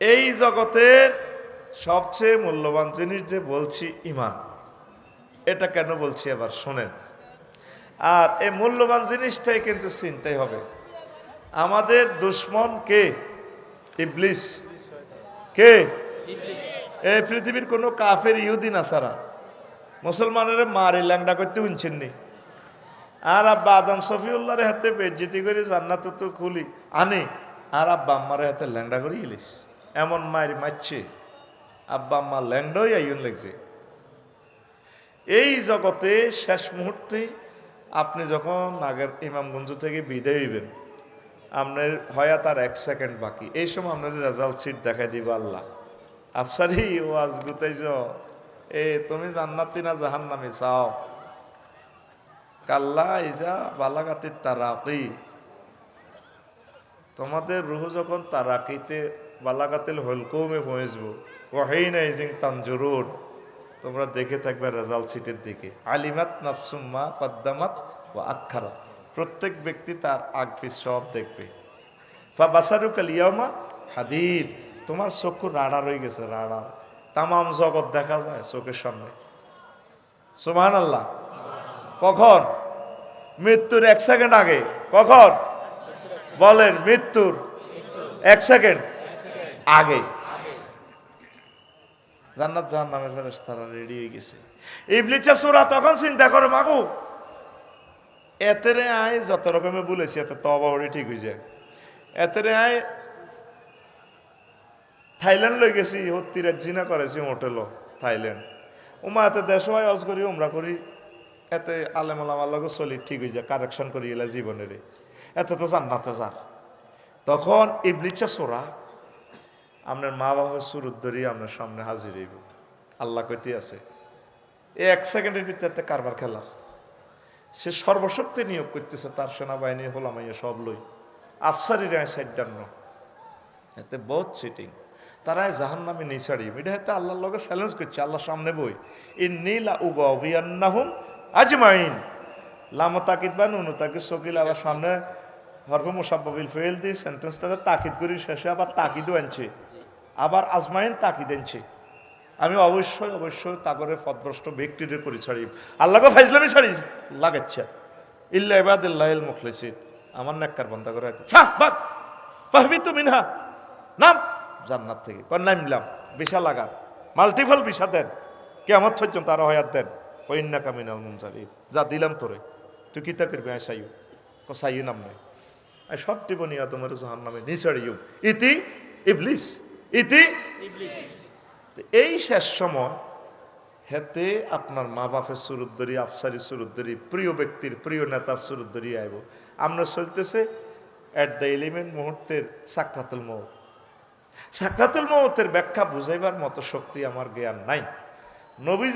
এই জগতের সবচেয়ে মূল্যবান জিনিস যে বলছি ঈমান, এটা কেন বলছি এবার শোনেন। আর এই মূল্যবান জিনিসটাই কিন্তু চিনতেই হবে। আমাদের দুশ্মন কে? ইবলিস। কে? এই পৃথিবীর কোনো কাফের ইহুদি নাসারা মুসলমানের মারি ল্যাংডা করতে উনছেননি। আর আব্বা আদম শফিউল্লাহর হাতে বেজ্জিতি করে জান্নাত তো খুলি আনে, আর আব্বা আম্মার হাতে ল্যাংডা করে ইলিস এমন মায়ের মারছে, আব্বা আম্মা ল্যাংডাই আইন লাগছে। এই জগতে শেষ মুহূর্তে আপনি যখন আগের ইমামগঞ্জ থেকে বিদায় হইবেন, আপনার হয়াত আর 1 সেকেন্ড বাকি, এই সময় আপনার রেজাল্ট সিট দেখাই দিব আল্লাহ। আফসারি ও আজ গুতাইছ, তুমি জান্নাতি না জাহান্নামী চাও? কাল্লা ইজা বালাগাতির তারাকি, তোমাদের রুহ যখন তারাকিতে বালাগাতিল হলকৌমে পৌঁছবো, ওয়াহিনা ইজিং তানজুরুন, তোমরা দেখে থাকবে রেজাল্ট সিটের দিকে। আলিমাত নাফসুম্মা কদ্দামাত ও আখারাত, প্রত্যেক ব্যক্তি তার আগপিছ সব দেখবে। বা বাসারুকাল ইয়ামা হাদিদ, তোমার চক্ষু রাড়া রয়ে গেছে, রাড়া, তামাম জগৎ দেখা যায় চোখের সামনে। সুবহানাল্লাহ। কখন? মৃত্যুর 1 সেকেন্ড আগে। কখন বলেন? মৃত্যুর 1 সেকেন্ড আগে। জান্নাত জাহান্নামের ফেরেশতারা রেডি হয়ে গেছে। ইবলিসের সূরা তখন চিন্তা করে, মাগো এতেরে আয় যত রকমের বলেছি, এত তওবা হলে ঠিক হয়ে যায়। এতেরে আয় থাইল্যান্ড লই গেছি, হত্তিরে জিনা করেছি হোটেল থাইল্যান্ড, ওমা এতে দেশ হয় অজ করি ওমরা করি, এতে আলেমালামার লগে চলি ঠিক হয়ে যায়, কারেকশন করি এলা জীবনের, এতে তো জান্নাতে যান। তখন ইবলিসের সূরা আপনার মা বাবার সুরত ধরি আপনার সামনে হাজির হইব। আল্লাহ কইতে আছে, এই 1 সেকেন্ডের ভিতরে কারবার খেলার সে সর্বশক্তি নিয়োগ করতেছে, তার সেনাবাহিনী হোলামাইয়া সব লই, আফসারিরা সাইডান্ন, এতে বহুত চিটিং, তারা জাহান্নামে নিছাড়িব। এটা হাতে আল্লাহর লগে চ্যালেঞ্জ করছে, আল্লাহর সামনে বই, ইন্নী লা উগাউবিয়ান্নাহুম আজমাইন, লাম তাকিদ বা নুন তাকিদ সকিল, আবার সামনে হরফ মুসাব্বাবিল ফেল দিয়ে সেন্টেন্সটা তাকিদ করি, শেষে আবার তাকিদও আনছে, আবার আজমাইন তাকিদ আনছে। আমি অবশ্যই অবশ্যই তাগরে পথভ্রষ্ট ব্যক্তিদের করি ছাড়িব, আল্লাহকে ফাইজলামি ছাড়ি লাগাচ্ছে, ইল্লা ইবাদিল্লাহিল মুখলিসিন, আমার নেককার বান্দা করে বাদ ফাহবিতু মিনহা, নাম জান্নাত থেকে। কর নামলাম, বিশা লাগা, মাল্টিপল বিশা দেন, কিয়ামত পর্যন্ত আরো হায়াত দেন, ওয়াইন্নাকা মিনাল মুনজারিন, যা দিলাম তোরে, তুই কিতা করবি? সাইয়ু সাইয়ু নাম নাই, সব টিবনিয়া তোমার জাহান্নামে নিছাড়িও, ইতি ইবলিস, ইতি ইবলিস। এই শেষ সময় হেতে আপনার মা বাপের সুরত ধরি, আফসারি সুরত ধরি, প্রিয় ব্যক্তির প্রিয় নেতার সুরত ধরি আইব। আমরা চলতেছে এট দ্য এলিমেন্ট মুহূর্তের সাকরাতুল মউত। সাকরাতুল মউতের ব্যাখ্যা বুঝাইবার মতো শক্তি আমার জ্ঞান নাই। নবী